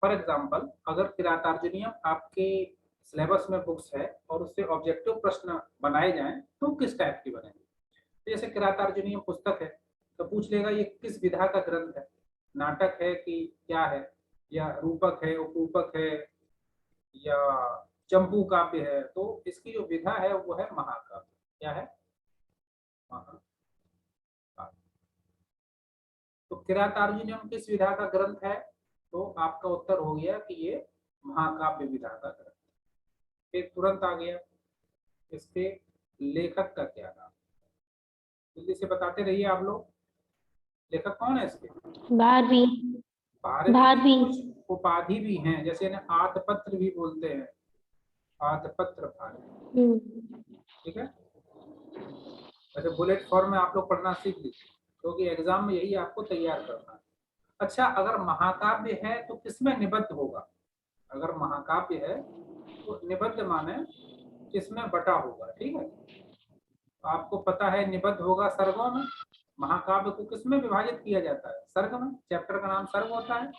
For example अगर किरातार्जुनीयम आपके syllabus में बुक्स है और उससे ऑब्जेक्टिव प्रश्न बनाए जाएं तो किस टाइप की बनेंगे? तो जैसे किरातार्जुनीयम पुस्तक है तो पूछ लेगा ये किस विधा का ग्रंथ है, नाटक है कि क्या है, या रूपक है, उपरूपक है, या चंपू काव्य है। तो इसकी जो विधा है वो है महाकाव्य। क्या है? महाकाव्य। तो किरातार्जुनीयम किस विधा का ग्रंथ है? तो आपका उत्तर हो गया कि ये महाकाव्य विधा का ग्रंथ। फिर तुरंत आ गया इसके लेखक का क्या नाम? जल्दी से बताते रहिए आप लोग, लेखक कौन है इसके? भारवी। भारवी की कुछ उपाधि भी हैं, जैसे इन्हें आतपत्र भी बोलते हैं, आतपत्र भारवी। ठीक है, वैसे बुलेट फॉर्म में आप लोग पढ़ना सीख लीजिए क्योंकि एग्जाम में यही आपको तैयार करना है। अच्छा, अगर महाकाव्य है तो किसमें निबद्ध होगा? अगर महाकाव्य है तो निबद्ध माने किसमें बटा होगा। ठीक है, आपको पता है निबद्ध होगा सर्गों में। महाकाव्य को किसमें विभाजित किया जाता है? सर्ग में। चैप्टर का नाम सर्ग होता है। और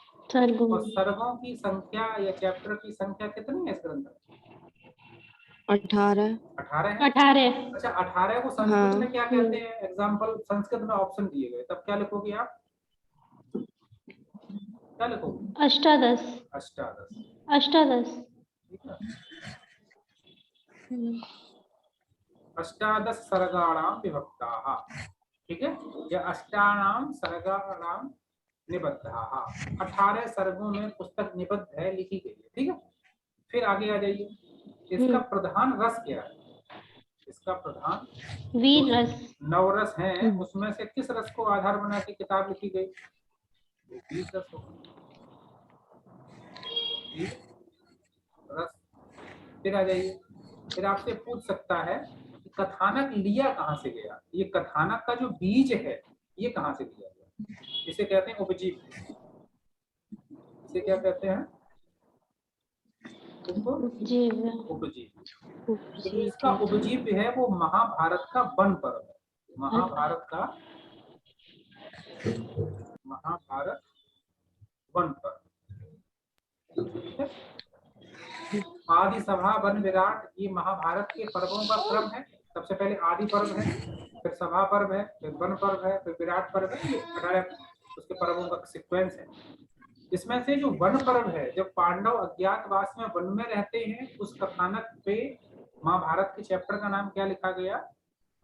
सर्गों की संख्या या चैप्टर की संख्या कितनी है इस ग्रंथ में? 18। 18 है। 18। अच्छा, 18 को संस्कृत में क्या कहते हैं? एग्जाम्पल संस्कृत में ऑप्शन दिए गए, तब क्या लिखोगे आप? क्या लिखोगे? अष्टादश। अष्टादश। अष्टादश। ठीक है, अष्टादश सर्गाणाम विभक्ताः। ठीक है, या अष्टानाम सर्गाणाम निबद्धाः। 18 सर्गों में पुस्तक निबद्ध है, लिखी गई है। ठीक है, फिर आगे आ जाइए, इसका प्रधान रस क्या है? इसका प्रधान वीर रस। 9 रस हैं, उसमें से किस रस को आधार बना के किताब लिखी गई? वीर रस होगा, वीर रस। फिर आ जाइए, फिर आपसे पूछ सकता है कि कथानक लिया कहाँ से गया? ये कथानक का जो बीज है ये कहाँ से लिया गया? इसे कहते हैं उपजीव। इसे क्या कहते हैं? उपजीव। तो जो इसका उपजीव है वो महाभारत का वन पर्व है। महाभारत का महाभारत वन पर्व। आदि सभा वन विराट, ये महाभारत के पर्वों का क्रम है। सबसे पहले आदि पर्व है, फिर सभा पर्व है, फिर वन पर्व है, फिर विराट पर्व है। ये 18 उसके पर्वों का सीक्वेंस है। इसमें से जो वन पर्व है, जब पांडव अज्ञातवास में वन में रहते हैं, उस कथानक पे महाभारत के चैप्टर का नाम क्या लिखा गया?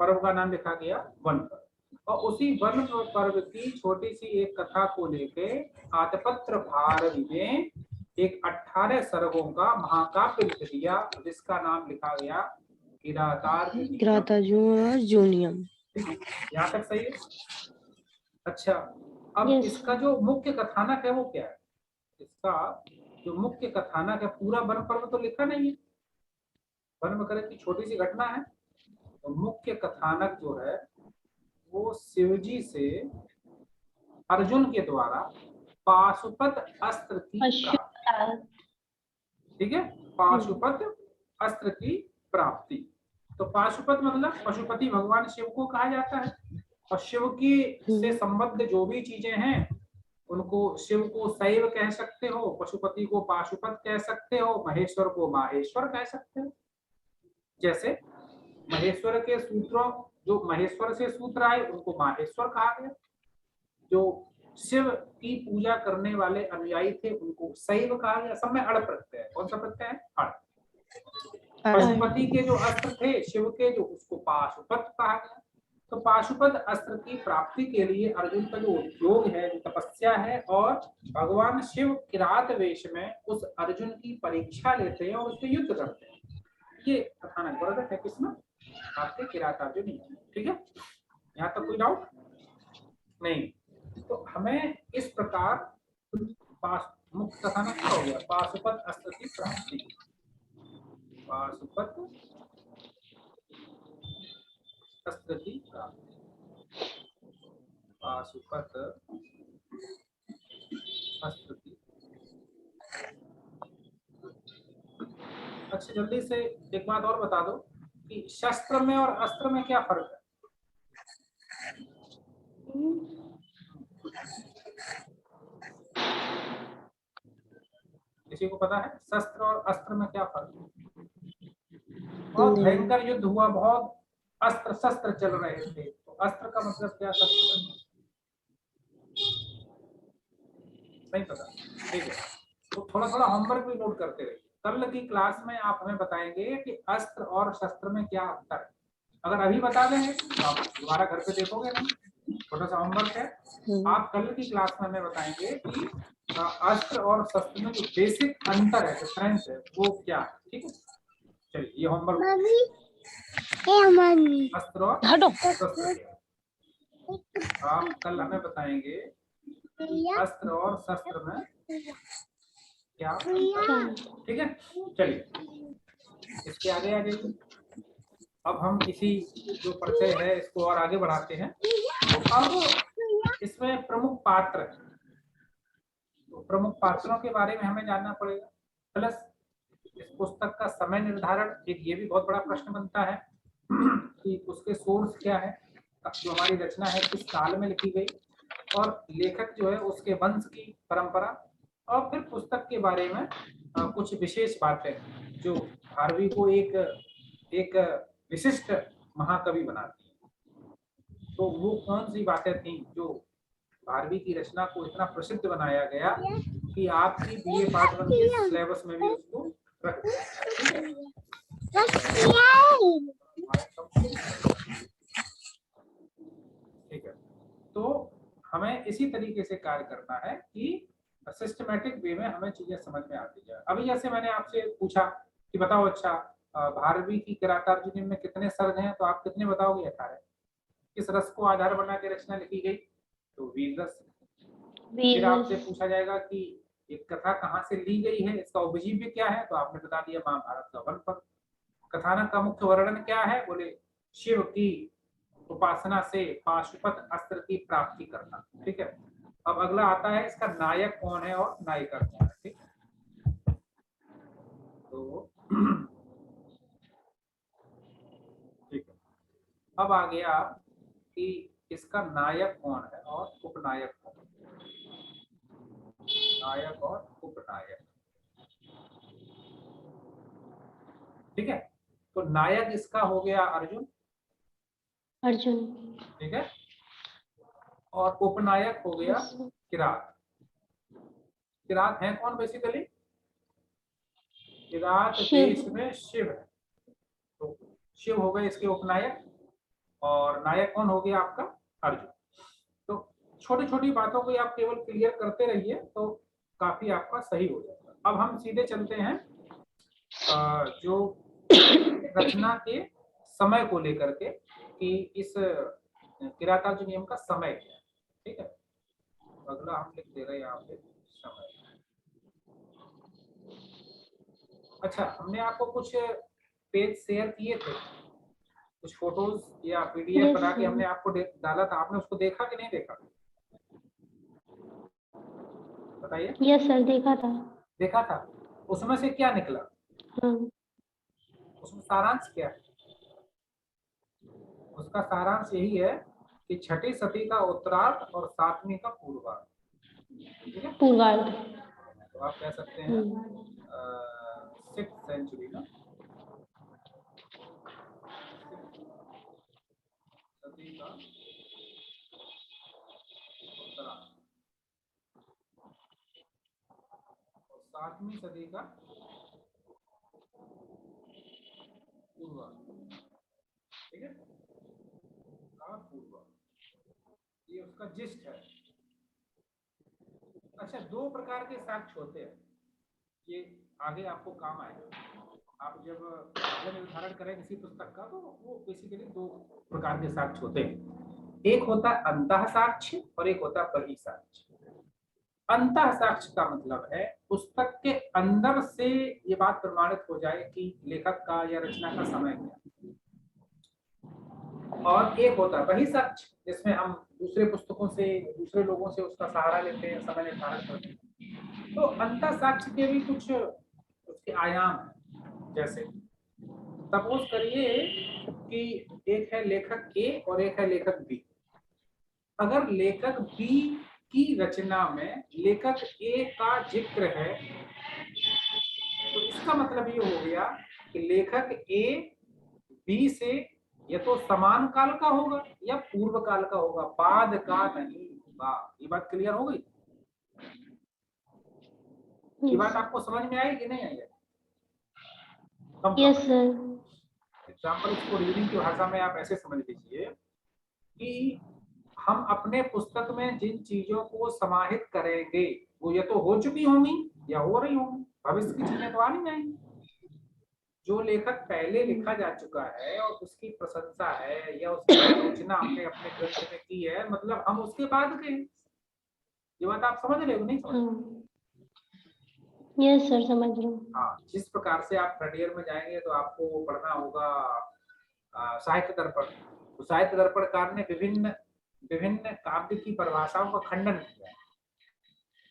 पर्व का नाम लिखा गया वन पर्व। और उसी वन पर्व की छोटी सी एक कथा को लेके आतपत्र भारवी ने एक 18 सर्गों का महाकाव्य लिख दिया, जिसका नाम लिखा गया किरातार्जुनीयम। यहाँ तक सही है? अच्छा, अब इसका जो मुख्य कथानक है वो क्या है? इसका जो मुख्य कथानक है, पूरा वन पर्व तो लिखा नहीं है, वन वगैरह की छोटी सी घटना है। तो मुख्य कथानक जो है वो शिवजी से अर्जुन के द्वारा पाशुपत अस्त्र की प्राप्ति। ठीक है, पाशुपत अस्त्र की प्राप्ति। तो पाशुपत मतलब पशुपति भगवान शिव को कहा जाता है। और शिव की से संबद्ध जो भी चीजें हैं उनको शिव को शैव कह सकते हो, पशुपति को पाशुपत कह सकते हो, महेश्वर को माहेश्वर कह सकते हो। जैसे महेश्वर के सूत्रों, जो महेश्वर से सूत्र आए उनको माहेश्वर कहा गया। जो शिव की पूजा करने वाले अनुयायी थे उनको शैव कहा गया। सब में अड़ प्रत्यय है। कौन सा प्रत्यय है? अड़। पशुपति के जो अस्त्र थे शिव के, जो उसको पाशुपत कहा गया। तो पाशुपत अस्त्र की प्राप्ति के लिए अर्जुन का जो उद्योग है, जो तपस्या है, और भगवान शिव किरात वेश में उस अर्जुन की परीक्षा लेते हैं और उससे युद्ध करते हैं। ये कथानक वर्णन है किसमें? आपके किरातार्जुनीयम। ठीक है, यहाँ तक कोई डाउट नहीं? तो हमें इस प्रकार मुख्य कथानक क्या हो गया? पाशुपत अस्त्र की प्राप्ति। पाशुपत अस्त्र की प्राप्ति। पाशुपत अस्त्र की। अच्छा, जल्दी से एक बात और बता दो कि शस्त्र में और अस्त्र में क्या फर्क है? किसी को पता है शस्त्र और अस्त्र में क्या फर्क है? बहुत भयंकर युद्ध हुआ, बहुत अस्त्र शस्त्र चल रहे थे, तो अस्त्र का मतलब क्या, शस्त्र का नहीं पता। ठीक है, तो थोड़ा थोड़ा होमवर्क भी नोट करते रहिए। कल की क्लास में आप हमें बताएंगे कि अस्त्र और शस्त्र में क्या अंतर है। अगर अभी बता देंगे तो आप दोबारा घर पे देखोगे नहीं, छोटा सा होमवर्क है। आप कल की क्लास में हमें बताएंगे कि अस्त्र और शस्त्र में जो बेसिक अंतर है, डिफरेंस है, वो क्या है। ठीक है, चलिए ये होमवर्क। अस्त्र और शस्त्र क्या है, आप कल हमें बताएंगे अस्त्र और शस्त्र में क्या अंतर है। ठीक है, चलिए इसके आगे आ जाइए। अब हम इसी जो परिचय है इसको और आगे बढ़ाते हैं। अब इसमें प्रमुख पात्र है, तो प्रमुख पात्रों के बारे में हमें जानना पड़ेगा, प्लस इस पुस्तक का समय निर्धारण, एक ये भी बहुत बड़ा प्रश्न बनता है कि उसके सोर्स क्या है, जो हमारी रचना है किस साल में लिखी गई, और लेखक जो है उसके वंश की परंपरा, और फिर पुस्तक के बारे में कुछ विशेष बातें जो भारवी को एक विशिष्ट महाकवि बनाती है। तो वो कौन सी बातें थी जो भारवी की रचना को इतना प्रसिद्ध बनाया गया कि आपकी बीए पार्ट 1 के सिलेबस में भी उसको रख दिया। ठीक है, तो हमें इसी तरीके से कार्य करना है कि सिस्टमैटिक वे में हमें चीजें समझ में आती जाए। अभी जैसे मैंने आपसे पूछा कि बताओ अच्छा भारवी की किरातार्जुनी में कितने सर्ग हैं, तो आप कितने बताओगे? 18। किस रस को आधार बना के रचना लिखी गई? तो वीर रस। फिर आपसे पूछा जाएगा कि एक कथा कहाँ से ली गई है, इसका उपजीव्य क्या है, तो आपने बता दिया महाभारत का वन पर्व। कथानक का मुख्य वर्णन क्या है? बोले शिव की उपासना से पाशुपत अस्त्र की प्राप्ति करना। ठीक है, अब अगला आता है इसका नायक कौन है और नायिका कौन है। ठीक, तो ठीक है, अब आ गया कि इसका नायक कौन है और उपनायक कौन है। नायक और उपनायक, ठीक है, तो नायक इसका हो गया अर्जुन। ठीक है, और उपनायक हो गया किरात। किरात है कौन बेसिकली? किरात देश में शिव है, तो शिव हो गए इसके उपनायक, और नायक कौन हो गया आपका? अर्जुन। तो छोटी छोटी बातों को आप केवल क्लियर करते रहिए तो काफी आपका सही हो जाएगा। अब हम सीधे चलते हैं जो रचना के समय को लेकर के कि इस किरातार्जुनीयम का समय क्या है। ठीक है, अगला हम लिख दे रहे हैं यहाँ पे समय। अच्छा, हमने आपको कुछ पेज शेयर किए थे, कुछ फोटोज या पीडीएफ बना के हमने आपको डाला था, आपने उसको देखा कि नहीं देखा? बताइए। यस सर, देखा था। देखा था, उसमें से क्या निकला? उसमें सारांश क्या है? उसका सारांश यही है कि छठी सदी का उत्तरार्ध और सातवीं का पूर्वार्ध। ठीक है, पूर्वार्ध, तो आप कह सकते हैं 6th सेंचुरी ना, सदी का उत्तरार्ध और 7वीं सदी का पूर्वार्ध। ठीक है, का पूर्वार्ध, ये उसका जिस्ट है। अच्छा, दो प्रकार के साक्ष्य होते हैं, ये आगे आपको काम आएगा। आप जब निर्धारण करें किसी पुस्तक का तो वो बेसिकली दो प्रकार के साक्ष्य होते हैं, एक होता है अंतः साक्ष्य और एक होता है बहिः साक्ष्य। अंतः साक्ष्य का मतलब है पुस्तक के अंदर से ये बात प्रमाणित हो जाए कि लेखक का या रचना का समय क्या, और एक होता है बहिः साक्ष्य जिसमें हम दूसरे पुस्तकों से, दूसरे लोगों से उसका सहारा लेते हैं, समय निर्धारण करते हैं। तो अंतः साक्ष्य के भी कुछ उसके आयाम हैं। जैसे सपोज करिए कि एक है लेखक ए और एक है लेखक बी। अगर लेखक बी की रचना में लेखक ए का जिक्र है तो इसका मतलब ये हो गया कि लेखक ए बी से या तो समान काल का होगा या पूर्व काल का होगा, बाद का नहीं होगा। ये बात क्लियर हो गई? ये बात आपको समझ में आई कि नहीं आई? Yes sir. एग्जाम्पल, इसको रीडिंग की भाषा में आप ऐसे समझ लीजिए कि हम अपने पुस्तक में जिन चीजों को समाहित करेंगे वो या तो हो चुकी होंगी या हो रही होंगी, भविष्य की चीजें तो आ नहीं जाएंगी। जो लेखक पहले लिखा जा चुका है और उसकी प्रशंसा है या उसकी आलोचना हमने अपने ग्रंथ में की है, मतलब हम उसके बाद के हैं। ये बात आप समझ रहे हो नहीं समझ? यस सर, समझ रहा हूँ। हाँ, जिस प्रकार से आप थर्ड ईयर में जाएंगे तो आपको पढ़ना होगा साहित्य दर्पण। तो साहित्य दर्पणकार ने विभिन्न विभिन्न काव्य की परिभाषाओं का खंडन किया,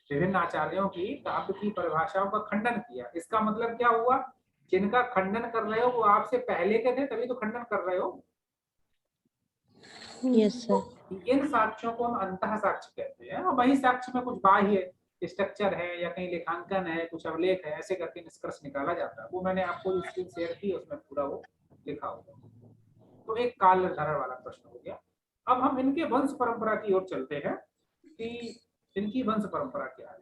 विभिन्न आचार्यों की काव्य की परिभाषाओं का खंडन किया। इसका मतलब क्या हुआ? जिनका खंडन कर रहे हो वो आपसे पहले के थे, तभी तो खंडन कर रहे हो। Yes sir. तो इन साक्ष्यों को हम अंतः साक्ष्य कहते हैं, और वही साक्ष्य में कुछ बाह्य स्ट्रक्चर है या कहीं लेखांकन है, कुछ अवलेख है, ऐसे करके निष्कर्ष निकाला जाता है। वो मैंने आपको जो स्क्रीन शेयर की उसमें पूरा वो लिखा हुआ। तो एक काल निर्धारण वाला प्रश्न हो गया। अब हम इनके वंश परंपरा की ओर चलते हैं कि इनकी वंश परंपरा क्या है।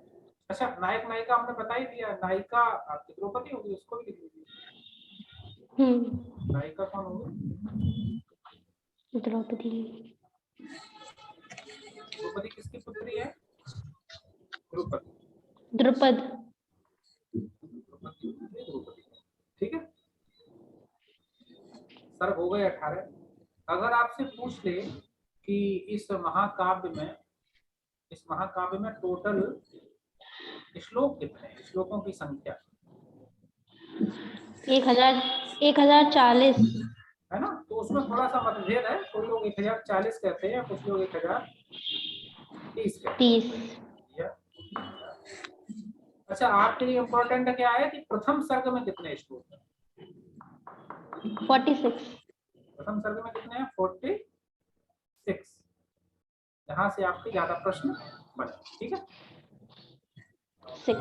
अच्छा, नायक नायिका हमने बता ही दिया। नायिका आपकी द्रौपदी होगी, उसको भी लिख लीजिए। नायिका कौन होगी? द्रौपदी। द्रौपदी किसकी पुत्री है? द्रुपद। द्रुपद। द्रौपदी। ठीक है, सर्ग हो गए 18। अगर आपसे पूछ ले कि इस महाकाव्य में टोटल श्लोक कितने हैं, श्लोकों की संख्या 1040 है ना, तो उसमें थोड़ा सा मतभेद है। कोई लोग 1040 कहते हैं, कुछ लोग 1030 कहते हैं। अच्छा, आपके लिए इम्पोर्टेंट क्या है कि प्रथम सर्ग में कितने श्लोक हैं? 46। प्रथम सर्ग में कितने हैं? 46। यहाँ से आपके ज्यादा प्रश्न बने। ठीक है, 6।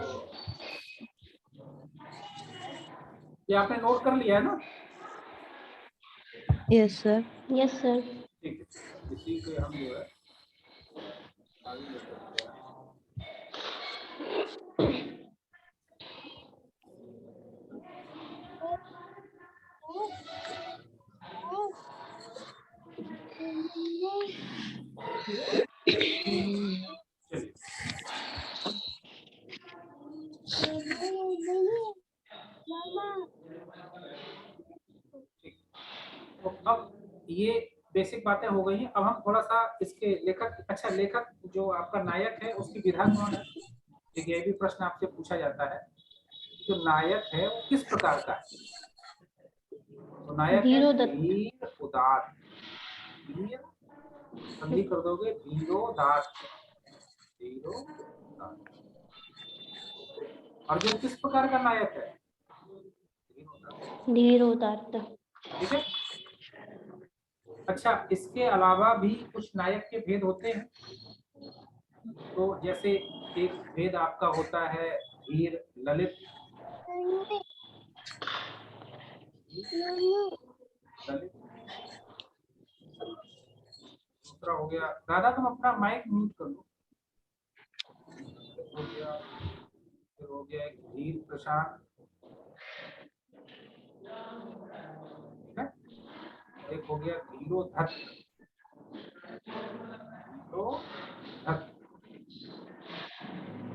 ये आपने नोट कर लिया है ना? Yes sir. Yes sir. ठीक है, इसी पे हम जो है आगे ले सकते हैं। तो अब ये बेसिक बातें हो गई हैं। अब हम थोड़ा सा इसके लेखक, अच्छा लेखक जो आपका नायक है उसकी विधा कौन है? देखिए, ये भी प्रश्न आपसे पूछा जाता है। जो नायक है वो किस प्रकार का है? तो नायक है धीर उदात्त। धीर संधि कर दोगे, धीरोदात्त। धीरोदात्त। अर्जुन किस प्रकार का नायक है? धीरोदात्त। ठीक है। अच्छा, इसके अलावा भी कुछ नायक के भेद होते हैं। तो जैसे एक भेद आपका होता है धीर ललित। दूसरा हो गया, दादा तुम अपना माइक म्यूट कर लो। हो गया, फिर हो गया एक धीर प्रशांत। ठीक है, एक हो गया धीरोधत्त।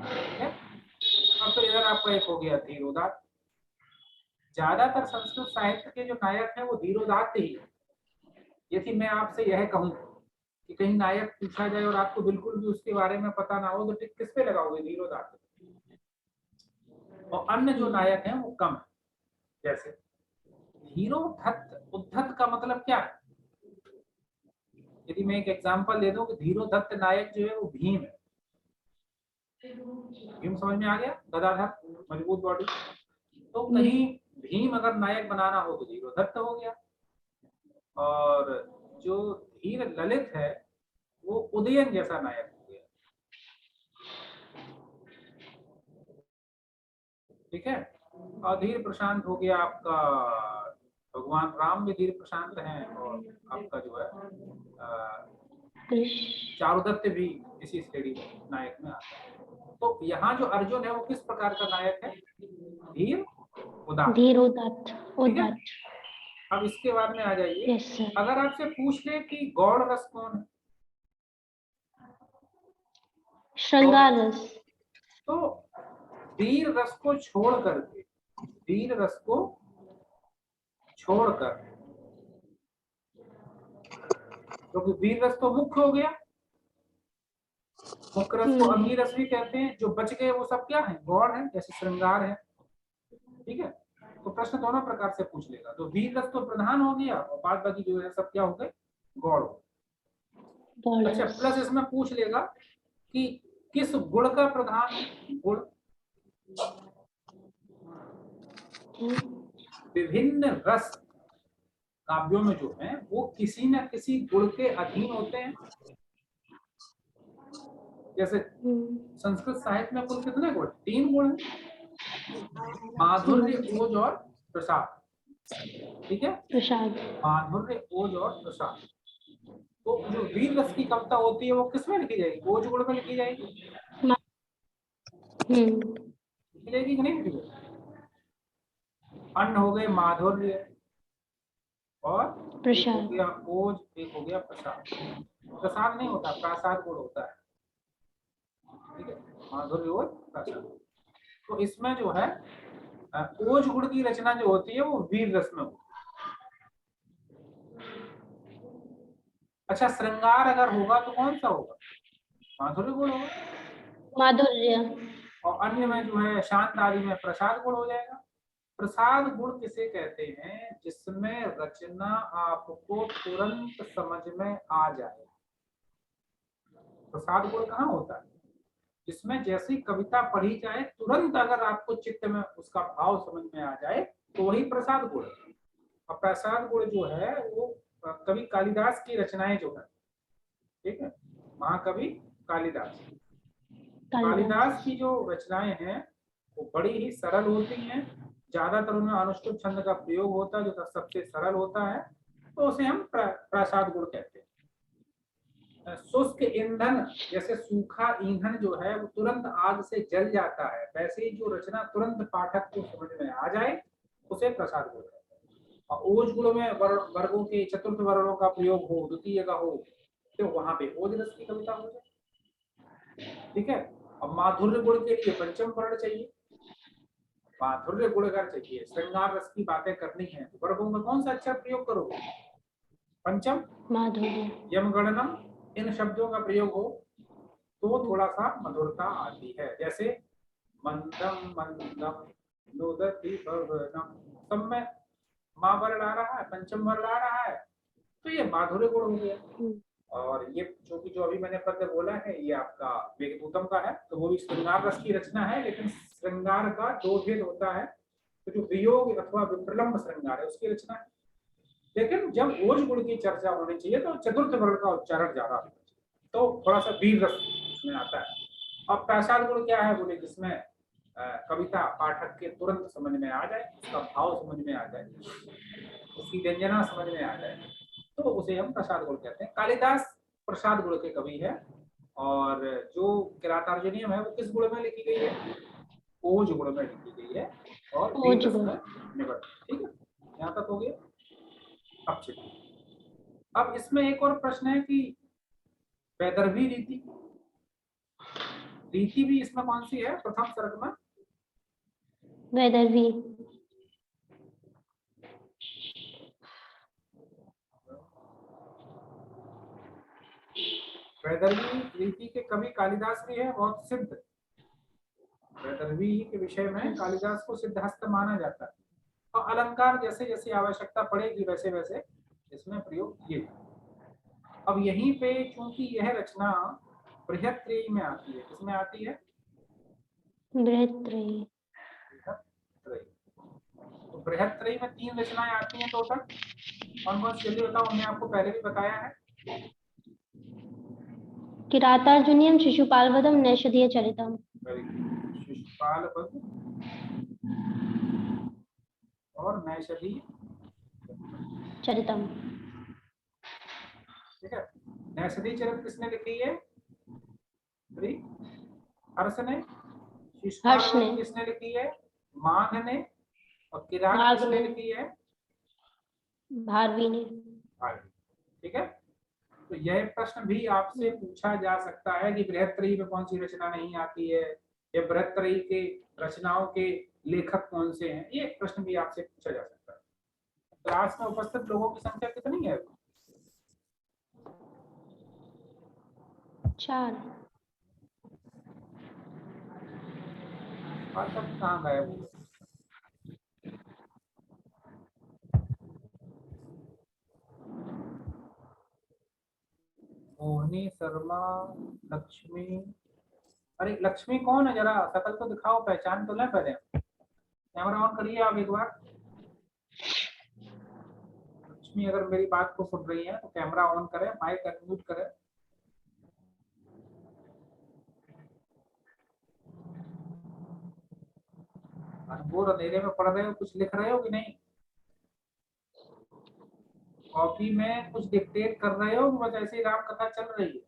ठीक है, और फिर इधर आपका एक हो गया धीरोदात्त। ज्यादातर संस्कृत साहित्य के जो नायक हैं वो धीरोदात्त ही है। यदि मैं आपसे यह कहूं कि कहीं नायक पूछा जाए और आपको बिल्कुल भी उसके बारे में पता ना हो तो टिक किस पे लगाओगे? धीरोदात्त। और अन्य जो नायक हैं वो कम है। जैसे धीरोधत्त, उद्धत का मतलब क्या है? यदि मैं एक एग्जांपल दे दूं कि धीरोधत्त नायक जो है वो भीम है। भीम समझ में आ गया? गदाधर, मजबूत बॉडी। तो कहीं भीम अगर नायक बनाना हो तो धीरोधत्त हो गया। और जो धीर ललित है वो उदयन जैसा नायक हो गया। ठीक है, धीर प्रशांत हो गया आपका, भगवान राम भी धीर प्रशांत हैं, और आपका जो है कृष्ण। चारुदत्त भी इसी श्रेणी में नायक में आता है। तो यहाँ जो अर्जुन है वो किस प्रकार का नायक है? धीर उदार। धीर उदात्त। ठीक है, उदात्त। अब इसके बाद में आ जाइए। Yes sir. अगर आपसे पूछ ले कि गौड़ रस कौन है, श्रृंगार रस। तो वीर रस को छोड़ करके, वीर रस को छोड़कर, क्योंकि वीर रस तो मुख्य हो गया, मुख्य रस को अंगी रस भी कहते हैं, जो बच गए वो सब क्या है? गौड़ है, जैसे श्रृंगार है। ठीक है, तो प्रश्न दोनों प्रकार से पूछ लेगा। तो वीर रस तो प्रधान हो गया और बाद बाकी जो है सब क्या हो गए? गौड़। अच्छा, प्लस इसमें पूछ लेगा कि किस गुण का प्रधान है? गुण। विभिन्न रस काव्यों में जो है वो किसी न किसी गुण के अधीन होते हैं। जैसे संस्कृत साहित्य में कुल कितने गुण? 3 गुण हैं, माधुर्य, ओज और प्रसाद। ठीक है, प्रसाद। माधुर्य, ओज और प्रसाद। तो जो वीर रस की कविता होती है वो किसमें लिखी जाएगी? ओज गुण में लिखी जाएगी। लिखी जाएगी कि नहीं लिखी जाएगी? अन्न हो गए माधुर्य, और एक हो गया ओज, एक हो गया प्रसाद। प्रसाद नहीं होता, प्रसाद गुण होता है। ठीक है, माधुर्य और प्रसाद। तो इसमें जो है ओज गुण की रचना जो होती है वो वीर रस में होती है। अच्छा, श्रृंगार अगर होगा तो कौन सा होगा? माधुर्य गुण होगा। माधुर्य। और अन्य में जो है शांत आदि में प्रसाद गुण हो जाएगा। प्रसाद गुण किसे कहते हैं? जिसमें रचना आपको तुरंत समझ में आ जाए। प्रसाद गुण कहाँ होता है? जिसमें जैसी कविता पढ़ी जाए तुरंत अगर आपको चित्त में उसका भाव समझ में आ जाए तो वही प्रसाद गुण है। और प्रसाद गुण जो है वो कवि कालिदास की रचनाएं जो है, ठीक है, महाकवि कालिदास, कालिदास की जो रचनाएं हैं वो बड़ी ही सरल होती हैं। ज्यादातर उनमें अनुष्टुप छंद का प्रयोग होता है जो सबसे सरल होता है, तो उसे हम प्रसाद गुण कहते हैं। शुष्क ईंधन, जैसे सूखा ईंधन जो है वो तुरंत आग से जल जाता है, वैसे ही जो रचना तुरंत पाठक को समझ में आ जाए उसे प्रसाद गुण कहते हैं। और ओज गुण में वर्गों के चतुर्थ वर्णों का प्रयोग हो, द्वितीय का हो, तो वहां पे ओज रस की कविता हो जाए। ठीक है, अब माधुर्य गुण के लिए पंचम वर्ण चाहिए, माधुर्य गुण अगर चाहिए, श्रृंगार रस की बातें करनी है तो वर्गों में कौन सा अक्षर प्रयोग करोगे? पंचम, माधुर्य, यम गणनम, इन शब्दों का प्रयोग हो तो थोड़ा सा मधुरता आती है। जैसे मंदम मंदम नोदति भवनम, सब में माँ वर्ण आ रहा है, पंचम वर्ण आ रहा है, तो ये माधुर्य गुण हो गया। और ये जो अभी मैंने पद बोला है ये आपका मेघदूतम का है, तो वो भी श्रृंगार रस की रचना है, लेकिन श्रृंगार का 2 भेद होता है। तो जो वियोग अथवा विप्रलंब श्रृंगार है उसकी रचना है, लेकिन जब ओज गुण की चर्चा होनी चाहिए तो चतुर्थ वर्ण का उच्चारण ज्यादा होना चाहिए, तो थोड़ा सा वीर रस उसमें आता है। और प्रसाद गुण क्या है बोले? जिसमें कविता पाठक के तुरंत समझ में आ जाए, उसका भाव समझ में आ जाए, उसकी व्यंजना समझ में आ जाए, तो उसे हम प्रसाद गुण कहते हैं। कालिदास प्रसाद गुण के कवि है। और जो किरातार्जुनीयम है वो किस गुण में लिखी गई है? ओज गुण में लिखी गई है और वीर रस में निबद्ध। ठीक है, यहाँ तक हो गया। अब चलिए, अब इसमें एक और प्रश्न है कि वैदर्भी रीति, रीति भी इसमें कौन सी है प्रथम सर्ग में? वैदर्भी। वैदर्भी रीति के कवि कालिदास भी है, बहुत सिद्ध। वैदर्भी के विषय में कालिदास को सिद्धहस्त माना जाता है। और अलंकार जैसे जैसे आवश्यकता पड़ेगी वैसे वैसे इसमें प्रयोग किए। अब यहीं पे चूंकि यह रचना बृहत्त्रयी में आती है, किसमें आती है? बृहत्त्रयी। तो बृहत्त्रयी में 3 रचनाएं आती हैं टोटल। कौन कौन सी? जल्दी बताओ, हमने आपको पहले भी बताया है। किरातार्जुनीयम, शिशुपाल वधम, नैषधीय चरितम। शिशुपाल वध, और नैषधि चरितम। ठीक है। नैषधि चरित किसने लिखी है? श्री हर्ष ने। हर्ष ने। शिष्टाचार्य किसने लिखी है? माघ ने। और किरात माघ किसने ने। लिखी है? भारवी ने। भारवी। ठीक है। तो यह प्रश्न भी आपसे पूछा जा सकता है कि बृहत्त्रयी में कौन सी रचना नहीं आती है, या बृहत्त्रयी के रचनाओं के लेखक कौन से हैं, ये प्रश्न भी आपसे पूछा जा सकता है। क्लास में उपस्थित लोगों की संख्या कितनी है? 4। और सब कहाँ गए वो? मोहिनी, शर्मा, लक्ष्मी। अरे लक्ष्मी कौन है? जरा शकल तो दिखाओ, पहचान तो लें पहले। कैमरा ऑन करिए आप एक बार। लक्ष्मी अगर मेरी बात को सुन रही है तो कैमरा ऑन करें, माइक अनम्यूट करें। घनघोर अंधेरे में पढ़ रहे हो, कुछ लिख रहे हो कि नहीं? कॉपी में कुछ डिक्टेट कर रहे हो, बस ऐसे ही राम कथा चल रही है?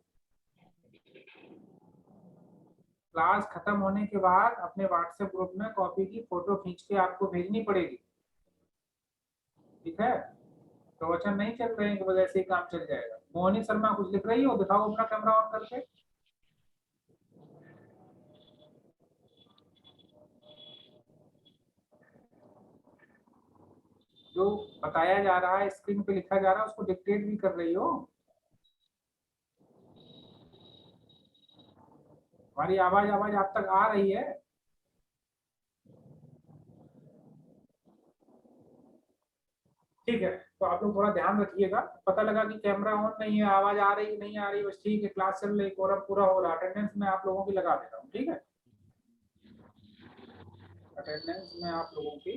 क्लास खत्म होने के बाद अपने व्हाट्सएप ग्रुप में कॉपी की फोटो खींच के आपको भेजनी पड़ेगी, ठीक है? प्रवचन नहीं चल रहे हैं कि बस ऐसे ही काम चल जाएगा। मोहिनी शर्मा कुछ लिख रही हो? दिखाओ अपना कैमरा ऑन करके। जो बताया जा रहा है, स्क्रीन पे लिखा जा रहा है, उसको डिक्टेट भी कर रही हो? हमारी आवाज आप तक आ रही है? ठीक है, तो आप लोग थोड़ा ध्यान रखिएगा। पता लगा कि कैमरा ऑन नहीं है, आवाज आ रही नहीं आ रही, बस ठीक है, क्लास चल रही, कोरम पूरा हो रहा, अटेंडेंस में आप लोगों की लगा दे रहा हूँ, ठीक है? अटेंडेंस में आप लोगों की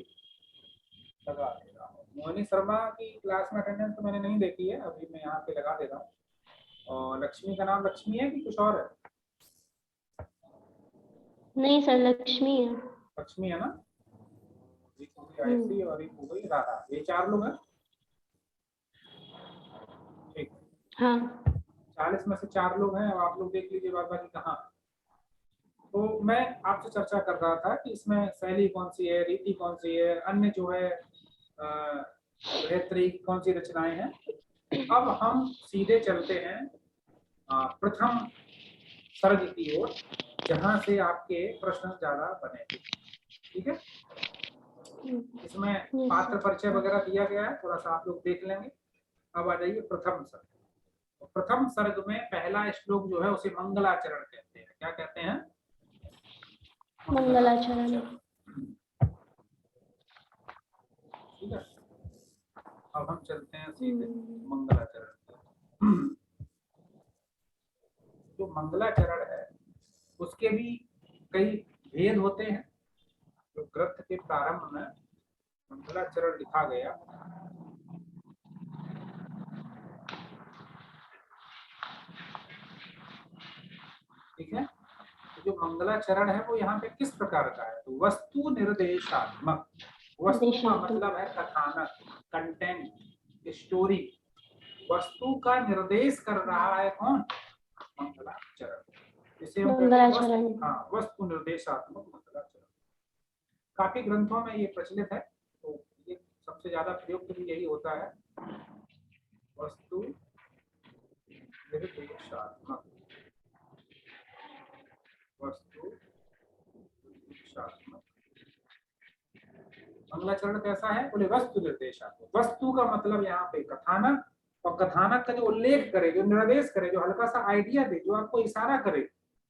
लगा दे रहा हूँ। मोहिनी शर्मा की क्लास में अटेंडेंस तो मैंने नहीं देखी है, अभी मैं यहाँ पे लगा दे रहा हूँ। और लक्ष्मी का नाम लक्ष्मी है कि कुछ और है? नहीं सर, लक्ष्मी है। लक्ष्मी है ना? गायत्री और एक हो गई राधा, ये 4 लोग हैं। ठीक। हाँ। 40 में से 4 लोग हैं, अब आप लोग देख लीजिए बाद बाकी कहाँ। तो मैं आपसे चर्चा कर रहा था कि इसमें शैली कौन सी है, रीति कौन सी है, अन्य जो है बृहत्त्रयी की कौन सी रचनाएं हैं। अब हम सीधे चलते हैं प्रथम सर्ग की ओर, जहां से आपके प्रश्न ज्यादा बने। ठीक है, इसमें पात्र परिचय वगैरह दिया गया है, थोड़ा सा आप लोग देख लेंगे। अब आ जाइए प्रथम सर्ग। तो प्रथम सर्ग में पहला श्लोक जो है उसे मंगलाचरण कहते हैं। क्या कहते हैं? मंगलाचरण। ठीक है, अब हम चलते हैं सीधे मंगलाचरण। जो मंगलाचरण है उसके भी कई भेद होते हैं। जो ग्रंथ के प्रारंभ में मंगलाचरण लिखा गया, ठीक है, तो जो मंगलाचरण है वो यहाँ पे किस प्रकार का है? तो वस्तु निर्देशात्मक। वस्तु का मतलब है कथानक, कंटेंट, स्टोरी। वस्तु का निर्देश कर रहा है कौन? मंगलाचरण। जिसे हम कहते हैं वस्तु निर्देशात्मक मंगलाचरण। काफी ग्रंथों में ये प्रचलित है, तो ये सबसे ज्यादा प्रयुक्त भी यही होता है, वस्तु निर्देशात्मक। वस्तु निर्देशात्मक मंगलाचरण कैसा है? बोले वस्तु निर्देशात्मक। वस्तु का मतलब यहाँ पे कथानक, और कथानक का जो उल्लेख करे, जो निर्देश करे, जो हल्का सा आइडिया दे, जो आपको इशारा करे,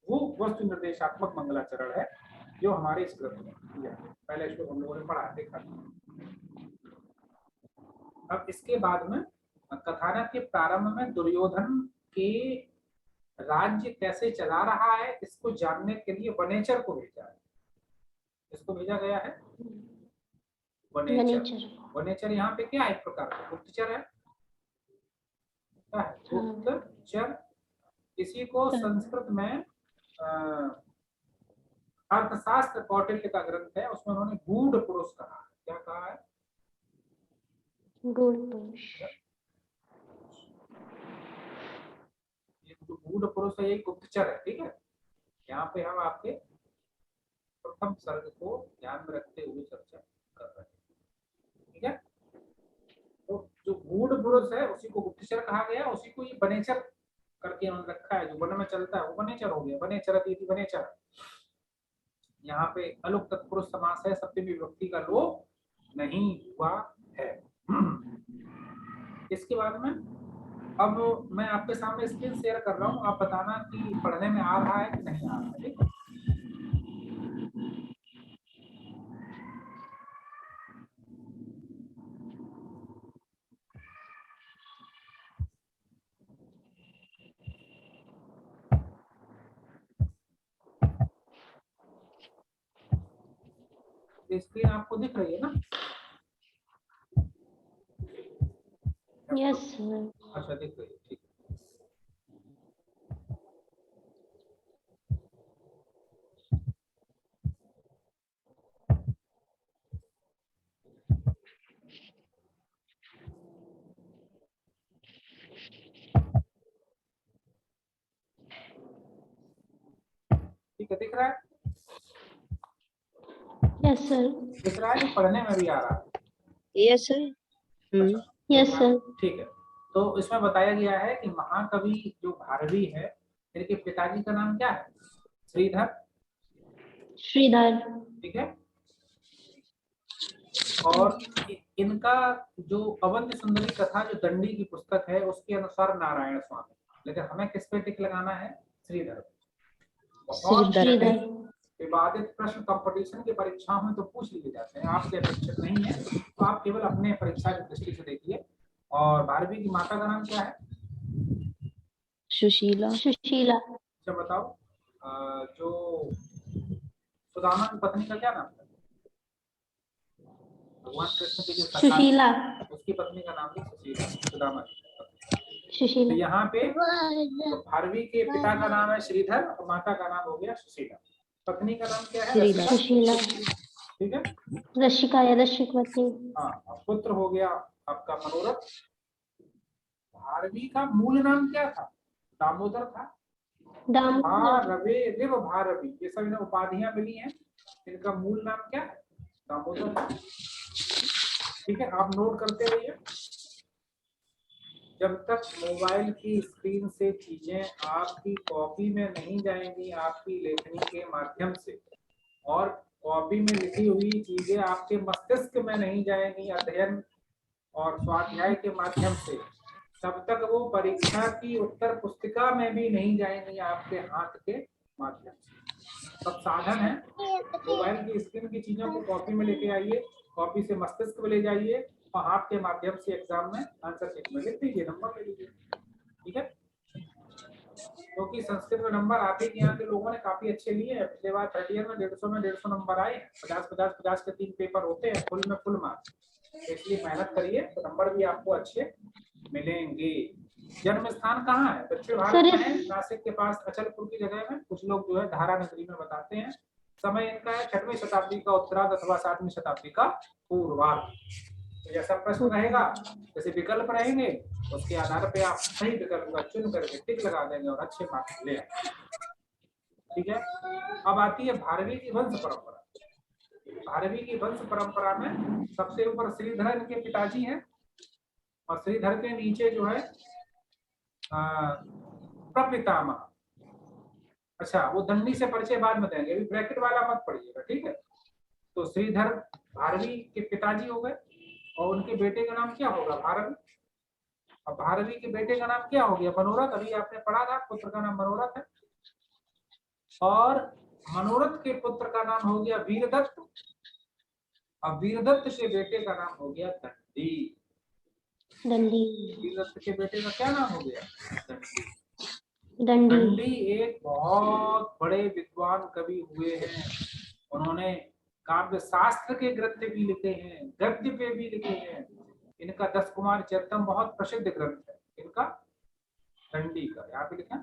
वो वस्तु निर्देशात्मक मंगलाचरण है, जो हमारे इस ग्रंथ में दिया है। पहले इसको हम लोगों ने पढ़ा देखा। अब इसके बाद में कथानक के प्रारंभ में दुर्योधन के राज्य कैसे चला रहा है इसको जानने के लिए वनेचर को भेजा है। इसको भेजा गया है वनेचर। वनेचर यहाँ पे क्या है? एक प्रकार का गुप्तचर है। क्या है? गुप्तचर। इसी को संस्कृत में अर्थशास्त्र कौटिल्य का ग्रंथ है, उसमें उन्होंने गूढ़ पुरुष कहा है। क्या कहा है? गूढ़ पुरुष। ये जो गूढ़ पुरुष है ये गुप्तचर है, ठीक है। यहाँ पे हम आपके प्रथम सर्ग को ध्यान में रखते हुए चर्चा कर रहे हैं, ठीक है। तो जो गूढ़ पुरुष है उसी को गुप्तचर कहा गया, उसी को ये वनेचर करके उन्होंने रखा है। जो वन में चलता है वो वनेचर हो गया, वनेचर इति वनेचर। यहाँ पे अलुक तत्पुरुष समास है, सप्तमी विभक्ति का लोप नहीं हुआ है। इसके बाद में अब मैं आपके सामने स्क्रीन शेयर कर रहा हूँ, आप बताना कि पढ़ने में आ रहा है कि नहीं आ रहा है, ठीक है। स्क्रीन आपको दिख रही है ना? Yes sir. अच्छा, दिख रही है, ठीक है। ठीक है, दिख रहा है? Yes sir. दिख रहा है कि पढ़ने में भी आ रहा है? Yes sir. Yes sir. ठीक है। तो इसमें बताया गया है कि महाकवि जो भारवी है, इनके पिताजी का नाम क्या है? श्रीधर। श्रीधर। ठीक है। और इनका जो अवंत सुंदरी कथा जो दंडी की पुस्तक है उसके अनुसार नारायण स्वामी, लेकिन हमें किस पे टिक लगाना है? श्रीधर। बहुत श्रीधर। विवादित प्रश्न कंपटीशन की परीक्षाओं में तो पूछ लिए जाते हैं, आपसे अपेक्षित नहीं है, तो आप केवल अपने परीक्षा की दृष्टि से देखिए। और भारवी की माता का नाम क्या है? सुशीला। सुशीला। अच्छा बताओ, जो सुदामा की पत्नी का क्या नाम है? भगवान कृष्ण की जो सुशीला। उसकी पत्नी का नाम भी सुशीला, सुदामा की पत्नी। सुशीला। तो यहाँ पे तो भारवी के पिता का नाम है श्रीधर और माता का नाम हो गया सुशीला। पत्नी का नाम क्या है? श्रीधर। सुशीला। ठीक है। रशिका या रशिकवती। हाँ, पुत्र हो गया आपका मनोरथ। भारवी का मूल नाम क्या था? दामोदर था। भारवे देव भारवी, ये सब इन्हें उपाधियां मिली हैं, इनका मूल नाम क्या है? दामोदर। ठीक है, आप नोट करते रहिए। जब तक मोबाइल की स्क्रीन से चीजें आपकी कॉपी में नहीं जाएंगी, आपकी लेखनी के माध्यम से, और कॉपी में लिखी हुई चीजें आपके मस्तिष्क में नहीं जाएंगी अध्ययन और स्वाध्याय के माध्यम से, तब तक वो परीक्षा की उत्तर पुस्तिका में भी नहीं जाएंगी आपके हाथ के माध्यम से। सब साधन है, मोबाइल की स्क्रीन की चीजों को कॉपी में लेके आइए, कॉपी से मस्तिष्क में ले जाइए और हाथ के माध्यम से एग्जाम में आंसर शीट में लिख दीजिए, नंबर ले लीजिए। ठीक है, क्योंकि संस्कृत में नंबर आप ही के यहाँ के लोगों ने काफी अच्छे लिए हैं। पिछले बार 30 में 150 नंबर आए, 50 के 3 पेपर होते हैं, फुल में फुल मार्क्स। इसलिए मेहनत करिए तो नंबर भी आपको अच्छे मिलेंगे। जन्म स्थान कहाँ है? दक्षिण भारत में है, नासिक के पास अचलपुर की जगह में। कुछ लोग जो है धारा नगरी में बताते हैं। समय इनका है 6वीं शताब्दी का उत्तरार्ध अथवा 7वीं शताब्दी का पूर्वार्ध। तो जैसा प्रश्न रहेगा, जैसे विकल्प रहेंगे, उसके आधार पे आप सही विकल्प का चुन करके टिक लगा देंगे और अच्छे मार्क्स ले आएंगे। ठीक है, अब आती है भारवी की वंश परंपरा। भारवी की वंश परंपरा में सबसे ऊपर श्रीधर इनके पिताजी हैं, और श्रीधर के नीचे जो है प्रपितामह। अच्छा, वो दंडी से परिचय बाद में देंगे, अभी ब्रैकेट वाला मत पढ़िएगा, ठीक है। तो श्रीधर भारवी के पिताजी हो गए, और उनके बेटे का नाम क्या होगा? भारवी। अब भारवी के बेटे का नाम क्या हो गया? मनोरथ। अभी आपने पढ़ा था, पुत्र का नाम मनोरथ है। और मनोरथ के पुत्र का नाम हो गया वीरदत्त, और वीरदत्त के बेटे का नाम हो गया दंडी। वीरदत्त के बेटे का क्या नाम हो गया? दंडी। दंडी एक बहुत बड़े विद्वान कवि हुए हैं। उन्होंने काव्य शास्त्र के ग्रंथ भी लिखे हैं, गद्य पे भी लिखे हैं। इनका 10 कुमार चरितम बहुत प्रसिद्ध ग्रंथ है इनका, दंडी का। यहाँ पे लिखा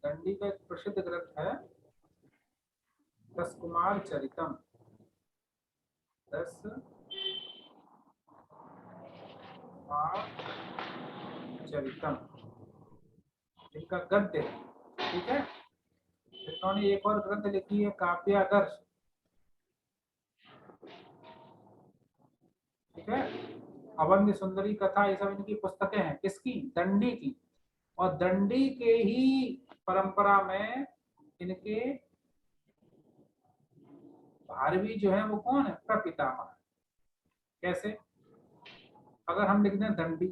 दंडी का एक प्रसिद्ध ग्रंथ है 10 कुमार चरितम। 10 चरितम इनका गद्य है, ठीक है। इन्होंने एक और ग्रंथ लिखी है काव्यादर्श, ठीक है। अवन्य सुंदरी कथा, ये सब इनकी पुस्तकें हैं, किसकी? दंडी की। और दंडी के ही परंपरा में इनके भारवी जो है वो कौन है? प्रपितामह। कैसे? अगर हम लिख दें दंडी,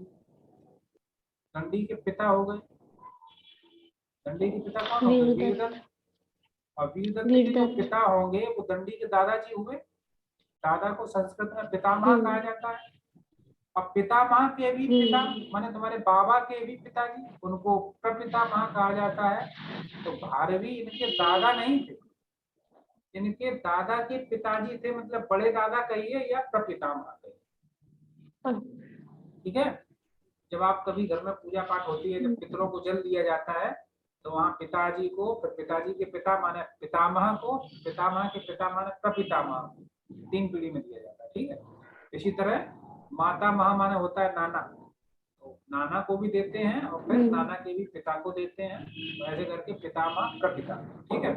दंडी के पिता हो गए, दंडी के पिता कौन हो गए? वीरदत्त। वीरदत्त। और वीरदत्त के जो वीरदत्त। पिता होंगे वो दंडी के दादाजी हुए। दादा को संस्कृत में पितामह कहा जाता है। अब पितामह के भी पिता माने तुम्हारे बाबा के भी पिताजी, उनको प्रपितामह कहा जाता है। तो भारवी इनके दादा नहीं थे, इनके दादा के पिताजी थे, मतलब बड़े दादा कहिए या प्रपितामह कहिए, ठीक है। जब आप कभी घर में पूजा पाठ होती है, जब पितरों को जल दिया जाता है, तो वहाँ पिताजी को, पिताजी के पिता माने पितामह को, पितामह के पिता माने प्रपितामह, 3 पीढ़ी में दिया जाता है, ठीक है। इसी तरह माता मह माने होता है नाना, तो नाना को भी देते हैं और फिर नाना के भी पिता को देते हैं, तो ऐसे करके पितामह प्रपिता, ठीक है।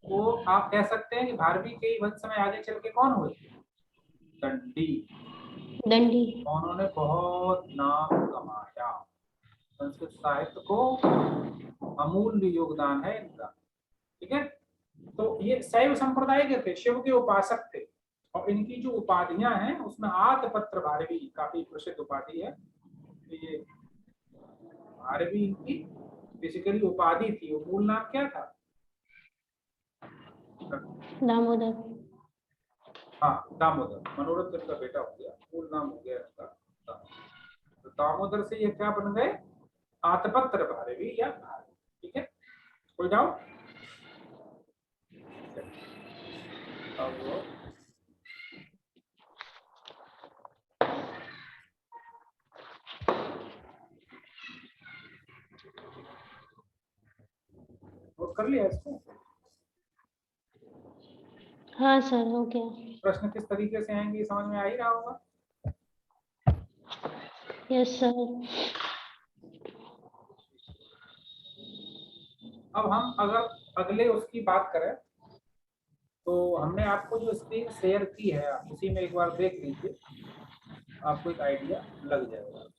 तो आप कह सकते हैं कि भारवी के ही वंश में आगे चल के कौन हुए? दंडी। दंडी। उन्होंने बहुत नाम कमाया, संस्कृत साहित्य को अमूल्य योगदान है इनका, ठीक है। तो ये शैव संप्रदाय के थे, शिव के उपासक थे। और इनकी जो उपाधियां हैं उसमें आतपत्र भारवी काफी प्रसिद्ध उपाधि है। तो ये भारवी इनकी बेसिकली उपाधि थी। वो मूल नाम क्या था? दामोदर। हाँ, दामोदर। मनोरथ का बेटा हो गया, मूल नाम हो गया इसका। तो दामोदर से ये क्या बन गए? आतपत्र भारवी या भारवी, ठीक है। कोई डाउट? अब नोट कर लिया इसको? हाँ सर, हो गया। प्रश्न किस तरीके से आएंगे समझ में आ ही रहा होगा। Yes sir. अब हम अगर अगले उसकी बात करें, तो हमने आपको जो स्क्रीन शेयर की है उसी में एक बार देख लीजिए, आपको एक आइडिया लग जाएगा।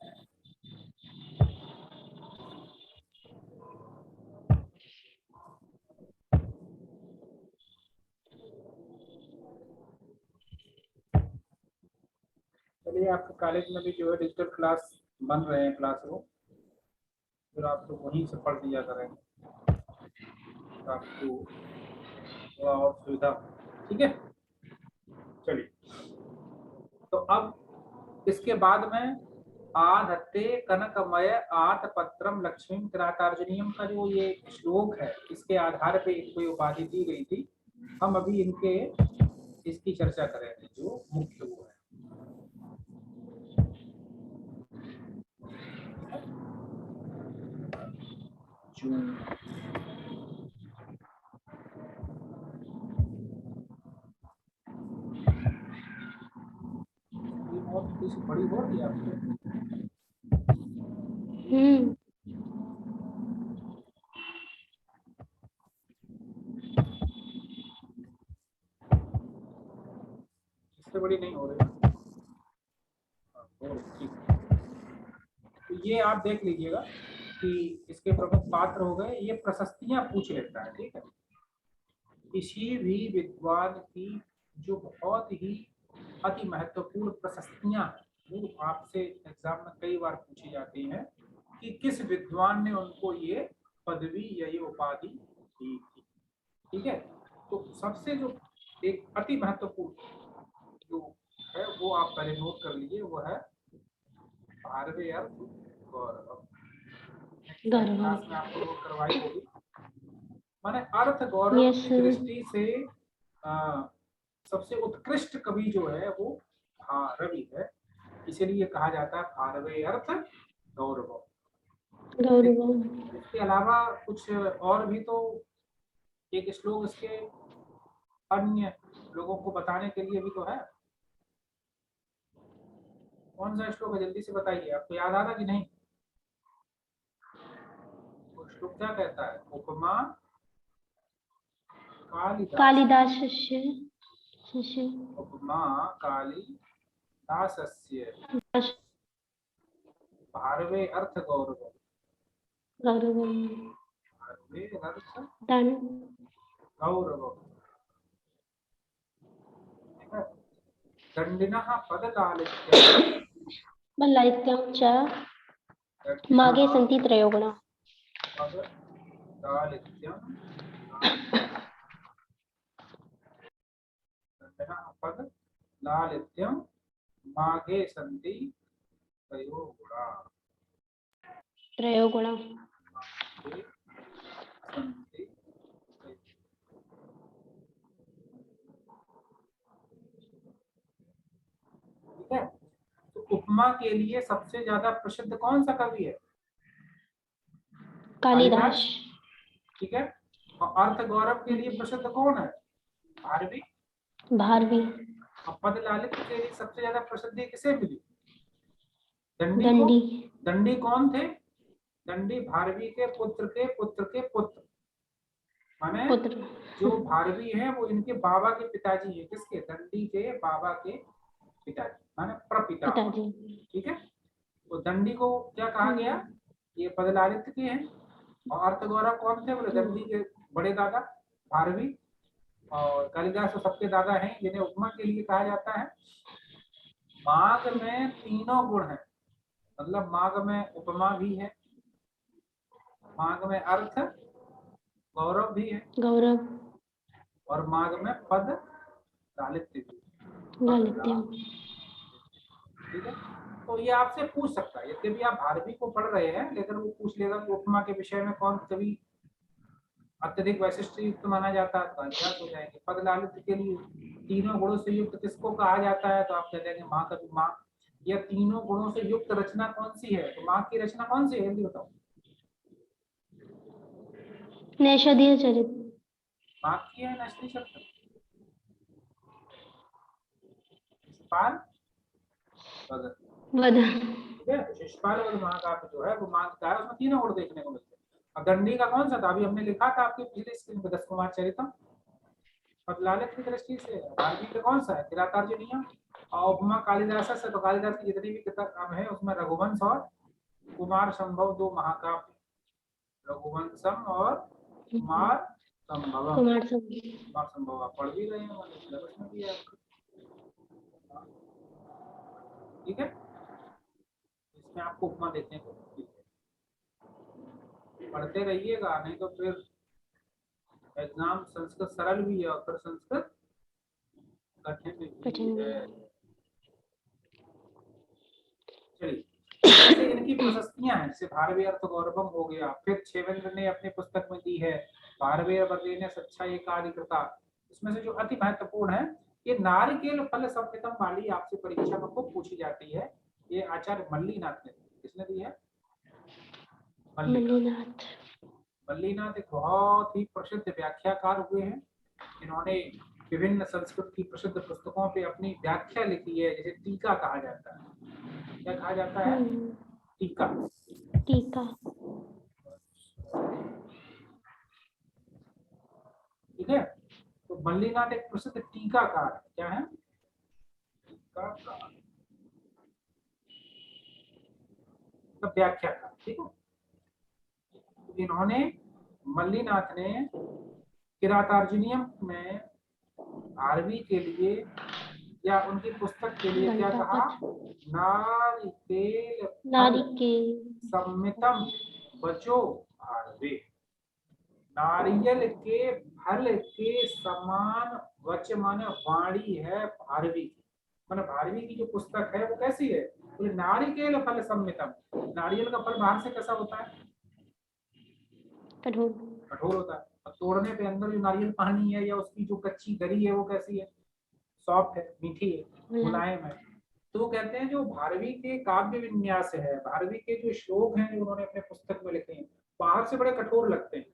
चलिए, आपके कॉलेज में भी जो है डिजिटल क्लास बन रहे हैं, क्लासरूम, फिर आप तो वहीं से पढ़ लिया करेंगे, आपको थोड़ा और सुविधा, ठीक है। चलिए, तो अब इसके बाद में आधत्ते कनकमय आत पत्रम लक्ष्मी किरातार्जुनीयम का जो ये श्लोक है, इसके आधार पे इनको उपाधि दी गई थी। हम अभी इनके इसकी चर्चा करेंगे जो मुख्य वो है। और कुछ बड़ी हो रही है आपको? इससे बड़ी नहीं हो रही, ठीक। तो ये आप देख लीजिएगा कि इसके प्रमुख पात्र हो गए, ये प्रशस्तियां पूछ लेता है, ठीक है। किसी भी विद्वान की जो बहुत ही अति महत्वपूर्ण प्रशस्तियां हैं वो आपसे एग्जाम में कई बार पूछी जाती हैं कि किस विद्वान ने उनको ये पदवी या ये उपाधि दी थी, ठीक है। तो सबसे जो एक अति महत्वपूर्ण जो है वो आप पहले नोट कर लीजिए, वो है भारवी अर्थ गौरव। क्लास में आपको नोट करवाई होगी। माने अर्थ गौरव की दृष्टि से सबसे उत्कृष्ट कवि जो है वो भारवी है, इसीलिए कहा जाता है भारवी अर्थ गौरव। इसके अलावा कुछ और भी तो एक श्लोक इसके अन्य लोगों को बताने के लिए भी तो है। कौन सा श्लोक है, जल्दी से बताइए, आपको याद आ रहा कि नहीं? वो श्लोक क्या कहता है? उपमा कालिदास, कालिदासस्य शिष्य उपमा कालिदासस्य भारवे अर्थ गौरव, गौरवं भारवे अर्थ दान गौरव। दंडिनः पदलालित्यं, बलायित्यं च मागे सन्ति त्रयो गुणाः। पदलालित्यं, दंडिनः पदलालित्यं मागे सन्ति त्रयो गुणाः, त्रयो गुणाः। मागे सन्ति त्रयो। ठीक है, तो उपमा के लिए सबसे ज्यादा प्रसिद्ध कौन सा कवि है? कालिदास। ठीक है, और अर्थ गौरव के लिए प्रसिद्ध कौन है? भारवी। भारवी। और पद लालित के लिए सबसे ज्यादा प्रसिद्धि किसे मिली? दंडी को। दंडी। दंडी कौन थे? दंडी भारवी के पुत्र के पुत्र के पुत्र, माने पुत्र। जो भारवी है वो इनके बाबा के पिताजी है। किसके? दंडी के बाबा के पिताजी, माने प्रपिता। पिताजी। ठीक है, तो दंडी को क्या कहा गया? ये पदलालित के हैं। और अर्थ गौरव कौन थे? बोले दंडी के बड़े दादा भारवी। और कालिदास तो सबके दादा हैं, जिन्हें उपमा के लिए कहा जाता है। माघ में तीनों गुण है, मतलब माघ में उपमा भी है, माघ में अर्थ गौरव भी है, गौरव और माघ में पद लालित्य भी। लालित्यम। ठीक है, तो ये आपसे पूछ सकता है, यद्यपि आप भारवी को पढ़ रहे हैं, लेकिन वो पूछ लेगा कि उपमा के विषय में कौन कवि अत्यधिक वैशिष्ट युक्त माना जाता है, तो कालिदास हो जाएंगे। पद लालित्य के लिए तीनों गुणों से युक्त किसको कहा जाता है? तो आप कह देंगे माँ कवि माँ। या तीनों गुणों से युक्त रचना कौन सी है? तो माँ की रचना कौन सी है, जल्दी बताओ। नैषधीय चरित। माँ की है नष्टि शब्द, शिशुपाल वध। वध। ठीक है, शिशुपाल वध महाकाव्य जो है वो माँ का है, उसमें तीनों गुण देखने को मिलते हैं। और दंडी का कौन सा था? अभी हमने लिखा था आपके पिछले स्क्रीन पे, दस कुमार चरितम। पद लालित की दृष्टि से भारवी का कौन सा है? किरातार्जुनीय। और उपमा कालिदास से, तो कालिदास की जितनी भी किताब है उसमें रघुवंश और कुमार संभव दो महाकाव्य, रघुवंशम और कुमार संभवम। कुमार संभव। कुमार संभव आप पढ़ भी रहे हैं, हमारे सिलेबस में भी है आपका। ठीक है, इसमें आपको उपमा देखने को मिलती है, पढ़ते रहिएगा, नहीं तो फिर एग्जाम संस्कृत सरल भी है और फिर संस्कृत कठिन भी है। चलिए, इनकी प्रशस्तियां हैं, जैसे भारवीय अर्थ गौरवम हो गया। फिर छेवेंद्र ने अपनी पुस्तक में दी है भारवीय बदलेने सच्चा एकाधिकृता। इसमें से जो अति महत्वपूर्ण है, ये नारिकेल फल संहितम वाली आपसे परीक्षा में खूब पूछी जाती है। ये आचार्य मल्लीनाथ ने, किसने दी है? मल्लीनाथ। मल्लीनाथ एक बहुत ही प्रसिद्ध व्याख्याकार हुए हैं, इन्होंने विभिन्न संस्कृत की प्रसिद्ध पुस्तकों पे अपनी व्याख्या लिखी है, जिसे टीका कहा जाता है। क्या कहा जाता है? टीका। टीका। ठीक है, तो मल्लीनाथ एक प्रसिद्ध टीकाकार है। क्या है? टीकाकार, मतलब व्याख्याकार। ठीक है, तो इन्होंने, मल्लीनाथ ने किरातार्जुनीयम में भारवी के लिए या उनकी पुस्तक के लिए क्या कहा? नारिकेल सम्मितम बचो भारवे। नारियल के फल के समान वच माने वाणी है भारवी की। माने भारवी की जो पुस्तक है वो कैसी है? तो नारिकेल फल सम्मितम, नारियल का फल बाहर से कैसा होता है? कठोर। कठोर होता है, और तोड़ने पे अंदर जो नारियल पानी है या उसकी जो कच्ची गरी है वो कैसी है? सॉफ्ट है, मीठी है, मुलायम है। तो कहते हैं जो भारवी के काव्य विन्यास है, भारवी के जो श्लोक हैं जो उन्होंने अपने पुस्तक में लिखे हैं, बाहर से बड़े कठोर लगते हैं,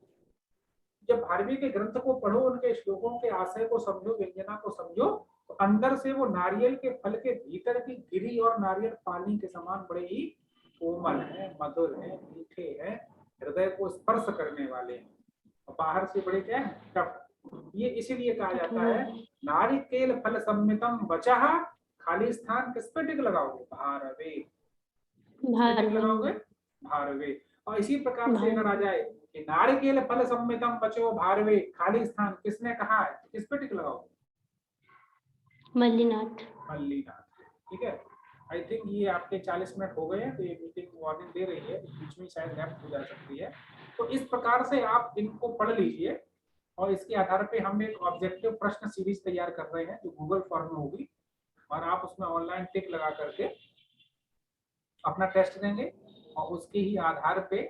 जब भारवी के ग्रंथ को पढ़ो, उनके श्लोकों के आशय को समझो, व्यंजना को समझो, तो अंदर से वो नारियल के फल के भीतर की गिरी और नारियल पानी के समान बड़े ही कोमल है, मधुर है, मीठे हैं, हृदय को स्पर्श करने वाले हैं, और बाहर से बड़े क्या है, टफ। ये इसीलिए कहा जाता है नारिकेल फल सम्मितम वचः, खाली स्थान किस पे टिक लगाओगे, भारवे, टिक लगाओगे, भारवे। और इसी प्रकार से अगर आ जाए कि नारिकेल फल सम्मितम बचो भारवे, खाली स्थान किसने कहा है, किस पे टिक लगाओगे, मल्लीनाथ। मल्लीनाथ। ठीक है, आई थिंक ये आपके 40 मिनट हो गए हैं, तो ये मीटिंग वार्निंग दे रही है, बीच में शायद लेफ्ट हो जा सकती है। तो इस प्रकार से आप इनको पढ़ लीजिए, और इसके आधार पे हम एक ऑब्जेक्टिव प्रश्न सीरीज तैयार कर रहे हैं जो गूगल फॉर्म में होगी, और आप उसमें ऑनलाइन टिक लगा करके अपना टेस्ट देंगे, और उसके ही आधार पे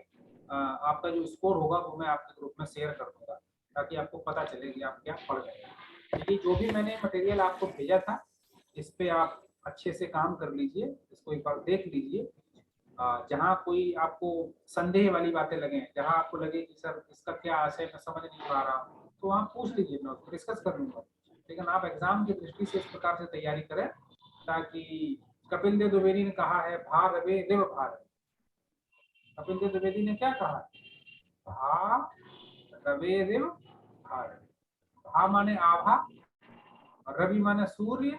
आपका जो स्कोर होगा वो मैं आपके ग्रुप में शेयर कर दूंगा, ताकि आपको पता चले कि आप क्या पढ़ रहे हैं। देखिए, जो भी मैंने मटेरियल आपको भेजा था, इस पे आप अच्छे से काम कर लीजिए, इसको एक बार देख लीजिए। जहाँ कोई आपको संदेह वाली बातें लगे, जहाँ आपको लगे कि सर इसका क्या आशय मैं समझ नहीं पा रहा हूँ, तो आप पूछ लीजिए, मैं उसको डिस्कस कर लूंगा। लेकिन आप एग्जाम की दृष्टि से इस प्रकार से तैयारी करें, ताकि कपिल देव द्विवेदी ने कहा है भारवे देव भार। कपिल देव द्विवेदी ने क्या कहा, भारवे देव भार। भा माने आभा, रवि माने सूर्य,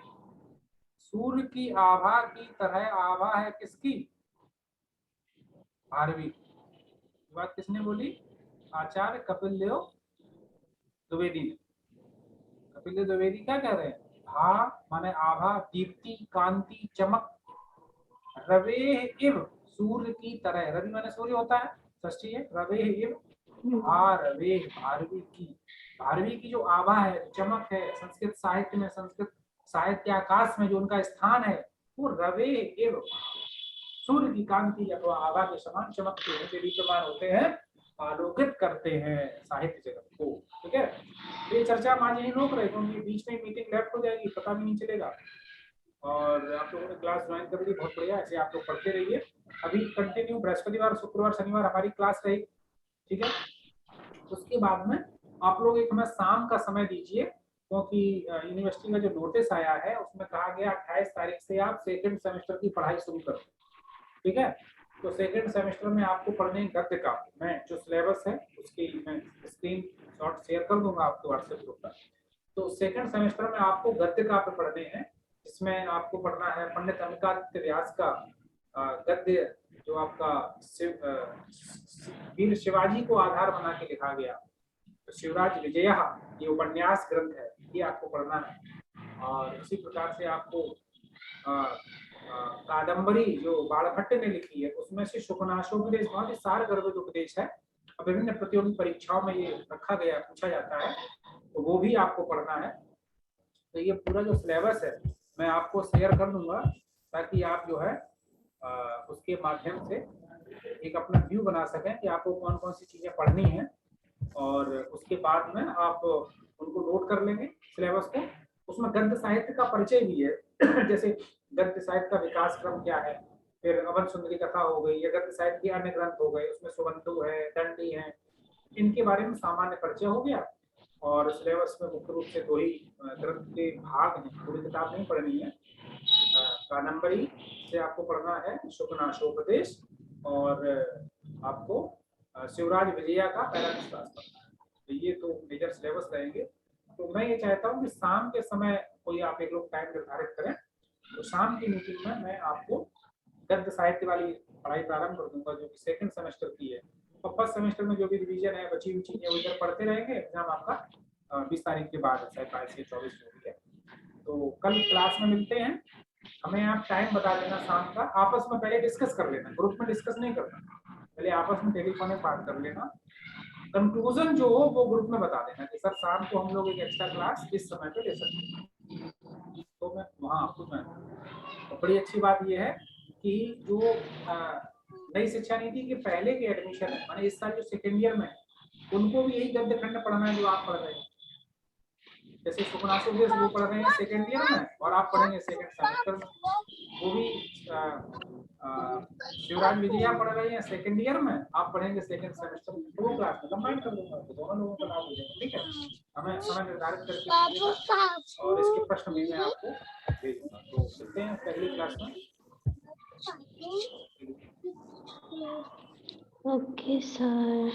सूर्य की आभा की तरह आभा है किसकी, भारवी। बात किसने बोली, आचार्य कपिल देव द्विवेदी ने। कपिल देव द्विवेदी क्या कह रहे हैं, भा माने आभा, दीप्ति, कांति, चमक, रवे इव, सूर्य की तरह, रवि माने सूर्य होता है, षष्ठी है, रवे इव भारवे, भारवी की, भारवी की जो आभा है, चमक है, संस्कृत साहित्य में, संस्कृत साहित्य आकाश में जो उनका स्थान है, वो रवे एव, सूर्य की कांति अथवा आभा के समान चमकते हैं, विद्यमान होते हैं, आलोकित करते हैं साहित्य जगत को। ठीक है, तो ये चर्चा हम आज यही रोक रहे, क्योंकि बीच में मीटिंग लेफ्ट हो जाएगी, पता भी नहीं चलेगा। और आप लोगों ने क्लास ज्वाइन कर ली, बहुत बढ़िया, ऐसे आप लोग पढ़ते रहिए। अभी कंटिन्यू बृहस्पतिवार, शुक्रवार, शनिवार हमारी क्लास रहेगी। ठीक है, उसके बाद में आप लोग एक हमें शाम का समय दीजिए, क्योंकि यूनिवर्सिटी का जो नोटिस आया है उसमें कहा गया 28 तारीख से आप सेकंड सेमेस्टर की पढ़ाई शुरू करो। ठीक है, तो सेकंड सेमेस्टर में आपको पढ़ने गद्य का, मैं जो सिलेबस है उसकी मैं स्क्रीन शॉट शेयर कर दूंगा आपके व्हाट्सएप ग्रुप पर। तो सेकंड सेमेस्टर में आपको गद्य का पे पढ़ने हैं, जिसमें आपको पढ़ना है पंडित अमिकादित्य व्यास का गद्य, जो आपका वीर शिवाजी को आधार बना के लिखा गया, तो शिवराज विजया, ये उपन्यास ग्रंथ है, ये आपको पढ़ना है। और इसी प्रकार से आपको कादम्बरी जो बाणभट्ट ने लिखी है, उसमें से शुकनाशोपदेश बहुत ही सार गर्भित उपदेश है, विभिन्न प्रतियोगी परीक्षाओं में ये रखा गया, पूछा जाता है, तो वो भी आपको पढ़ना है। तो ये पूरा जो सिलेबस है मैं आपको शेयर कर दूंगा, ताकि आप जो है उसके माध्यम से एक अपना व्यू बना सकें कि आपको कौन कौन सी चीजें पढ़नी है, और उसके बाद में आप उनको नोट कर लेंगे सिलेबस को। उसमें गद्य साहित्य का परिचय भी है जैसे गद्य साहित्य का विकास क्रम क्या है, फिर अवन सुंदरी कथा हो गई, या गद्य साहित्य के अन्य ग्रंथ हो गए, उसमें सुबंधु है, दंडी है, इनके बारे में सामान्य परिचय हो गया। और सिलेबस में मुख्य रूप से 2 ही ग्रंथ के भाग हैं, पूरी किताब नहीं पढ़नी है। कादम्बरी से आपको पढ़ना है शुकनाशोपदेश, और आपको शिवराज विजया का पैराविश्वास पढ़ना है। तो ये तो मेजर सिलेबस रहेंगे। तो मैं ये चाहता हूँ कि शाम के समय कोई आप एक लोग टाइम निर्धारित करें, तो शाम की मीटिंग में मैं आपको गद्य साहित्य वाली पढ़ाई प्रारंभ कर दूंगा, जो कि सेकंड सेमेस्टर की है। और फर्स्ट सेमेस्टर में जो भी रिवीजन है, बची हुई चीजें उधर पढ़ते रहेंगे। एग्जाम आपका 20 तारीख के बाद है, शायद 22 से 24 जो भी है। तो कल क्लास में मिलते हैं, हमें आप टाइम बता देना शाम का, आपस में पहले डिस्कस कर लेना, ग्रुप में डिस्कस नहीं करना, पहले आपस में टेलीफोन में बात कर लेना। कंक्लूजन जो हो वो ग्रुप में बता देना कि सर शाम को हम लोग एक एक्स्ट्रा क्लास इस समय पे ले सकते हैं, तो मैं वहाँ आपको मैं। तो बड़ी अच्छी बात ये है कि जो नई शिक्षा नीति के पहले के एडमिशन है, माने इस साल जो सेकेंड ईयर में है, उनको भी यही गद्य खंड पढ़ना है जो आप पढ़ रहे हैं। जैसे शुकनाशोपदेश वो पढ़ रहे हैं सेकेंड ईयर में, और आप पढ़ेंगे सेकेंड सेमेस्टर में, वो भी शिवराज विजया पढ़ रहे हैं सेकंड ईयर में, आप पढ़ेंगे सेकंड सेमेस्टर में, दो क्लास में कंबाइन कर दूंगा, तो दोनों लोगों का लाभ हो जाएगा। ठीक है, हमें समय निर्धारित करके दीजिएगा और इसके प्रश्न भी मैं आपको भेजूंगा। तो मिलते हैं पहली क्लास में। Okay sir.